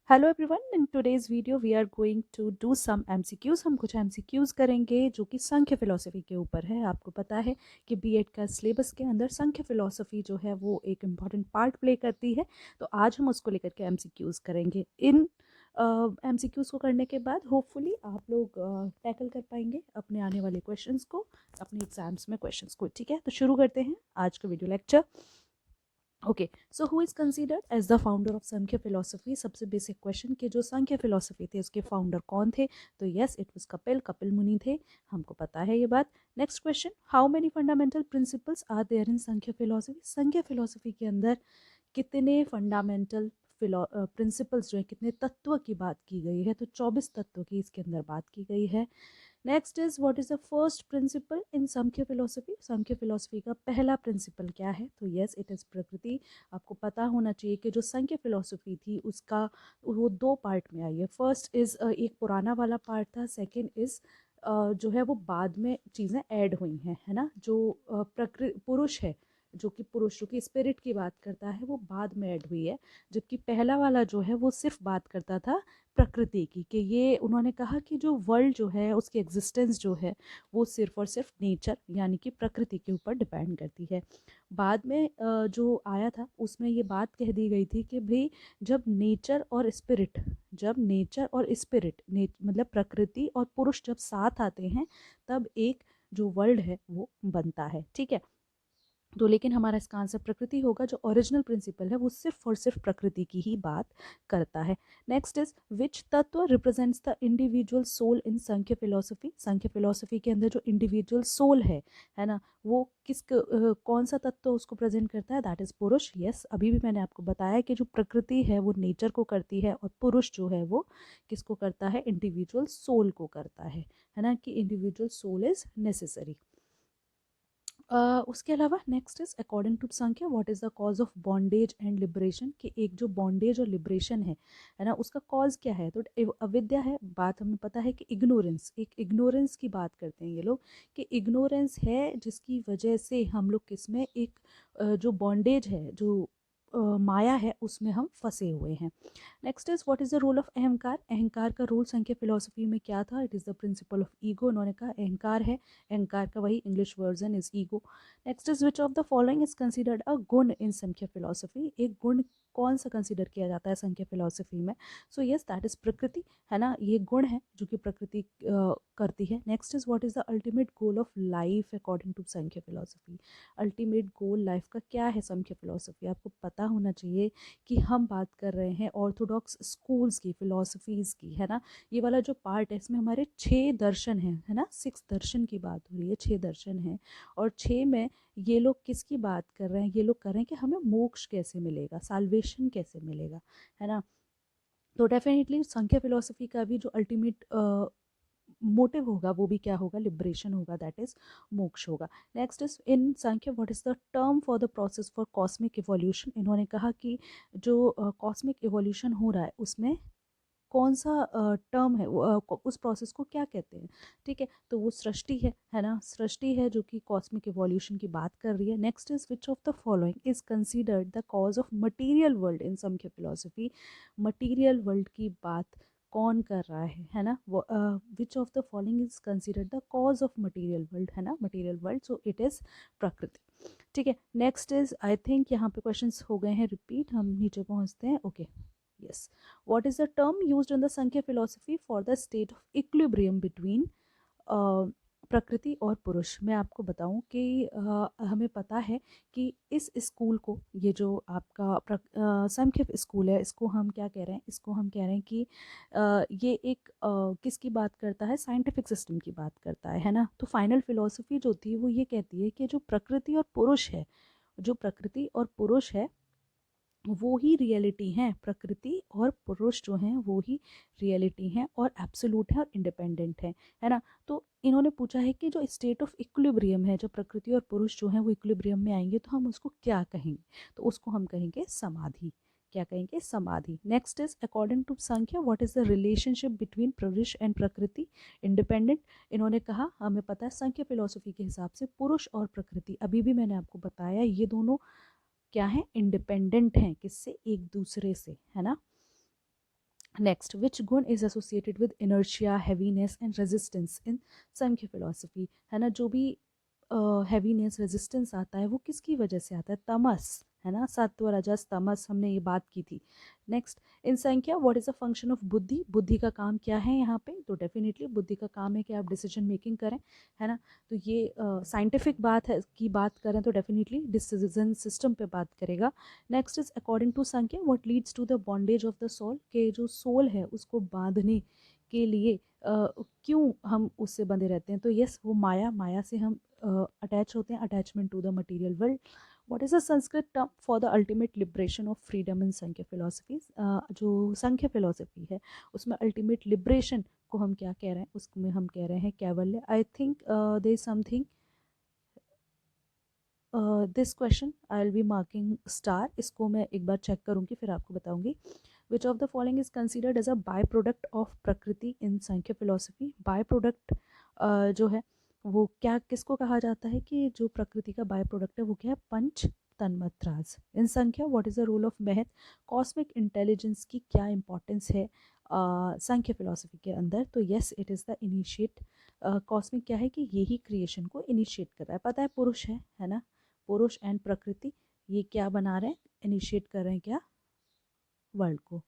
Hello everyone, in today's video we are going to do some MCQs. हम कुछ MCQs करेंगे जो कि संख्य फिलोसफी के ऊपर है। आपको पता है कि बीएड का सिलेबस के अंदर संख्य फिलोसफी जो है वो एक इम्पॉर्टेंट पार्ट प्ले करती है। तो आज हम उसको लेकर के एमसीक्यूज करेंगे। इन एमसीक्यूज को करने के बाद होपफुली आप लोग टैकल कर पाएंगे अपने आने वाले क्वेश्चंस को, अपने एग्जाम्स में क्वेश्चंस को। ठीक है, तो शुरू करते हैं आज का video lecture. Okay, so who is considered as the founder of Sankhya philosophy. सबसे बेसिक क्वेश्चन कि जो संख्य फिलोसफी थे उसके फाउंडर कौन थे? तो यस, इट वाज कपिल मुनि थे। हमको पता है ये बात। Next question, how many fundamental principles are there in संख्य philosophy. Sankhya philosophy के अंदर कितने फंडामेंटल प्रिंसिपल्स जो है, कितने तत्व की बात की गई है? तो 24 तत्व की इसके अंदर बात की गई है। Next is what is the first principle in संख्य philosophy. Sankhya philosophy का पहला प्रिंसिपल क्या है? तो यस, इट इज प्रकृति। आपको पता होना चाहिए कि जो संख्य फिलोसफी थी उसका वो दो पार्ट में आई है। फर्स्ट इज एक पुराना वाला पार्ट था, सेकंड इज जो है वो बाद में चीज़ें ऐड हुई हैं, है ना। जो प्रकृति पुरुष है, जो कि पुरुष जो कि स्पिरिट की बात करता है, वो बाद में ऐड हुई है। जबकि पहला वाला जो है वो सिर्फ बात करता था प्रकृति की, कि ये उन्होंने कहा कि जो वर्ल्ड जो है उसकी एग्जिस्टेंस जो है वो सिर्फ और सिर्फ नेचर यानी कि प्रकृति के ऊपर डिपेंड करती है। बाद में जो आया था उसमें ये बात कह दी गई थी कि भाई जब नेचर और स्पिरिट, मतलब प्रकृति और पुरुष जब साथ आते हैं तब एक जो वर्ल्ड है वो बनता है। ठीक है, तो लेकिन हमारा इसका आंसर प्रकृति होगा। जो ओरिजिनल प्रिंसिपल है वो सिर्फ और सिर्फ प्रकृति की ही बात करता है। नेक्स्ट इज विच तत्व represents the individual soul in संख्य philosophy. Sankhya philosophy के अंदर जो इंडिविजुअल सोल है ना, वो कौन सा तत्व उसको प्रेजेंट करता है? दैट इज पुरुष। यस, अभी भी मैंने आपको बताया कि जो प्रकृति है वो नेचर को करती है और पुरुष जो है वो किसको करता है? इंडिविजुअल सोल को करता है ना, कि इंडिविजुअल सोल इज नेसेसरी। उसके अलावा next is according to Samkhya what is the cause of bondage and liberation. कि एक जो बॉन्डेज और लिबरेशन है ना, उसका कॉज क्या है? तो अविद्या है। बात हमें पता है कि इग्नोरेंस, एक इग्नोरेंस की बात करते हैं ये लोग, कि इग्नोरेंस है जिसकी वजह से हम लोग किसमें एक जो बॉन्डेज है, जो माया है, उसमें हम फंसे हुए हैं। Next is what is the role of ahankar. अहंकार का रोल संख्या फिलोसफी में क्या था? It is the principle of ego. उन्होंने कहा अहंकार है, अहंकार का वही English version is ego. Next is which of the following is considered a guna in संख्या फिलोसफी। एक गुण कौन सा कंसिडर किया जाता है संख्या फिलोसफी में? सो यस, दैट इज प्रकृति, है ना। ये गुण है जो कि प्रकृति करती है। Next is what is the ultimate goal of life according to Samkhya philosophy. Ultimate goal life का क्या है संख्या फिलोसफी? आपको पता होना चाहिए कि हम बात कर रहे हैं ऑर्थोडॉक्स स्कूल्स की, फिलोसफीज की, है ना। ये वाला जो पार्ट है इसमें हमारे 6 दर्शन हैं, है ना। 6 दर्शन की बात हो रही है, 6 दर्शन हैं। और 6 में ये लोग किसकी बात कर रहे हैं? ये लोग कर रहे हैं कि हमें मोक्ष कैसे मिलेगा, साल्वेशन कैसे मिलेगा, है ना। तो डेफिनेटली संख्या फिलोसफी का भी जो अल्टीमेट मोटिव होगा वो भी क्या होगा? लिबरेशन होगा, दैट इज मोक्ष होगा। Next is in Samkhya what is the term for the process for cosmic evolution. इन्होंने कहा कि जो कॉस्मिक इवोल्यूशन हो रहा है उसमें कौन सा टर्म है उस प्रोसेस को क्या कहते हैं? ठीक है, तो वो सृष्टि है ना। सृष्टि है जो कि कॉस्मिक इवोल्यूशन की बात कर रही है। Next is which of the following is considered the cause of material world in संख्या फिलोसफी। मटीरियल वर्ल्ड की बात कौन कर रहा है ना। विच of the following is considered the cause of material world, है ना, material world. So it is प्रकृति। ठीक है, नेक्स्ट इज आई थिंक यहाँ पे क्वेश्चंस हो गए हैं रिपीट, हम नीचे पहुँचते हैं। Okay, yes, what is the term used in the Sankhya philosophy for the state of equilibrium between प्रकृति और पुरुष? मैं आपको बताऊं कि हमें पता है कि इस स्कूल को, ये जो आपका संख्य स्कूल है, इसको हम क्या कह रहे हैं? इसको हम कह रहे हैं कि ये एक किसकी बात करता है? साइंटिफिक सिस्टम की बात करता है ना। तो फाइनल फिलोसफी जो थी वो ये कहती है कि जो प्रकृति और पुरुष है, जो प्रकृति और पुरुष है वो ही रियलिटी हैं। प्रकृति और पुरुष जो हैं वो ही रियलिटी हैं और एब्सोल्यूट है और इंडिपेंडेंट है ना। तो इन्होंने पूछा है कि जो स्टेट ऑफ इक्विलिब्रियम है, जो प्रकृति और पुरुष जो हैं वो इक्विलिब्रियम में आएंगे तो हम उसको क्या कहेंगे? तो उसको हम कहेंगे समाधि। क्या कहेंगे? समाधि। Next is according to Samkhya what is the relationship between पुरुष एंड प्रकृति? इंडिपेंडेंट। इन्होंने कहा, हमें पता है संख्या फिलोसफी के हिसाब से पुरुष और प्रकृति, अभी भी मैंने आपको बताया, ये दोनों क्या है? इंडिपेंडेंट हैं। किससे? एक दूसरे से, है ना। नेक्स्ट, विच गुण is associated with inertia, heaviness and resistance in संख्य philosophy, है ना। जो भी हैवीनेस रेजिस्टेंस आता है वो किसकी वजह से आता है, तमस, है ना, सत्व रजस तमस, हमने ये बात की थी। Next, in Samkhya what is a function of बुद्धि, बुद्धि का काम क्या है यहाँ पे, तो डेफिनेटली बुद्धि का काम है कि आप डिसीजन मेकिंग करें, है ना। तो ये साइंटिफिक बात है की बात करें तो डेफिनेटली डिसीजन सिस्टम पे बात करेगा। Next is according to Samkhya what leads to the bondage of the soul, के जो सोल है उसको बांधने के लिए क्यों हम उससे बंधे रहते हैं, तो यस वो माया, माया से हम अटैच होते हैं, attachment to the material world. What is a Sanskrit term for the ultimate liberation of freedom in संख्य philosophy, जो संख्य फिलोसफी है उसमें अल्टीमेट लिबरेशन को हम क्या कह रहे हैं, उसमें हम कह रहे हैं कैवल्य। I think there is something, this question I will be marking star, इसको मैं एक बार चेक करूंगी फिर आपको बताऊंगी। Which of the following is considered as a by product of prakriti in संख्य philosophy, by product जो है वो क्या, किसको कहा जाता है कि जो प्रकृति का बाय प्रोडक्ट है वो क्या है, पंच तन्मात्रास। In Samkhya what is the role of mahat, cosmic intelligence की क्या इंपॉर्टेंस है संख्य फिलोसफी के अंदर, तो yes it is the initiate. Cosmic क्या है कि यही क्रिएशन को इनिशिएट कर रहा है, पता है पुरुष है ना, पुरुष एंड प्रकृति ये क्या बना रहे हैं, इनिशिएट कर रहे हैं क्या, वर्ल्ड को।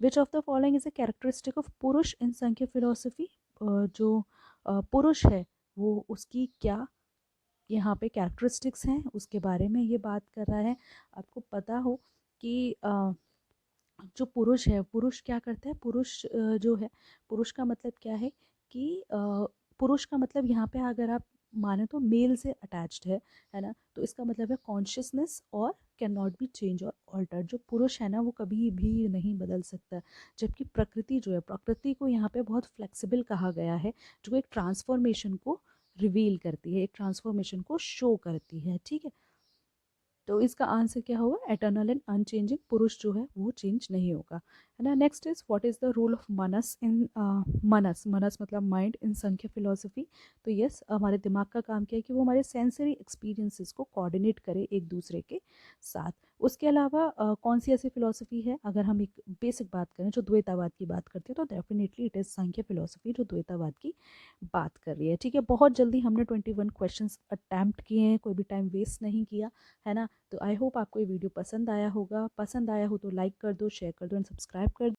विच of the following is a characteristic of पुरुष इन संख्य फिलोसफी, जो पुरुष है वो उसकी क्या यहाँ पे कैरेक्टरिस्टिक्स हैं उसके बारे में ये बात कर रहा है। आपको पता हो कि जो पुरुष है, पुरुष क्या करता है, पुरुष जो है, पुरुष का मतलब क्या है कि पुरुष का मतलब यहाँ पे अगर आप माने तो मेल से अटैच्ड है ना, तो इसका मतलब है कॉन्शियसनेस और कैन नॉट बी चेंज और ऑल्टर्ड, जो पुरुष है ना वो कभी भी नहीं बदल सकता। जबकि प्रकृति जो है, प्रकृति को यहाँ पे बहुत फ्लेक्सिबल कहा गया है, जो एक ट्रांसफॉर्मेशन को रिवील करती है, एक ट्रांसफॉर्मेशन को शो करती है, ठीक है। तो इसका आंसर क्या होगा, एटर्नल एंड अनचेंजिंग, पुरुष जो है वो चेंज नहीं होगा, है ना। Next is what is the role of manas in manas, मनस मतलब माइंड इन संख्य फिलोसफी, तो यस हमारे दिमाग का काम क्या है कि वो हमारे सेंसरी एक्सपीरियंसेस को कोऑर्डिनेट करे एक दूसरे के साथ। उसके अलावा कौन सी ऐसी फिलोसफी है, अगर हम एक बेसिक बात करें जो द्वैतावाद की बात करते हैं तो डेफिनेटली इट इज़ संख्य फिलोसफी जो द्वैतावाद की बात कर रही है, ठीक है। बहुत जल्दी हमने 21 क्वेश्चंस अटैम्प्ट किए हैं, कोई भी टाइम वेस्ट नहीं किया, है ना। तो आई होप आपको ये वीडियो पसंद आया होगा, पसंद आया हो तो लाइक कर दो, शेयर कर दो एंड सब्सक्राइब कर दो।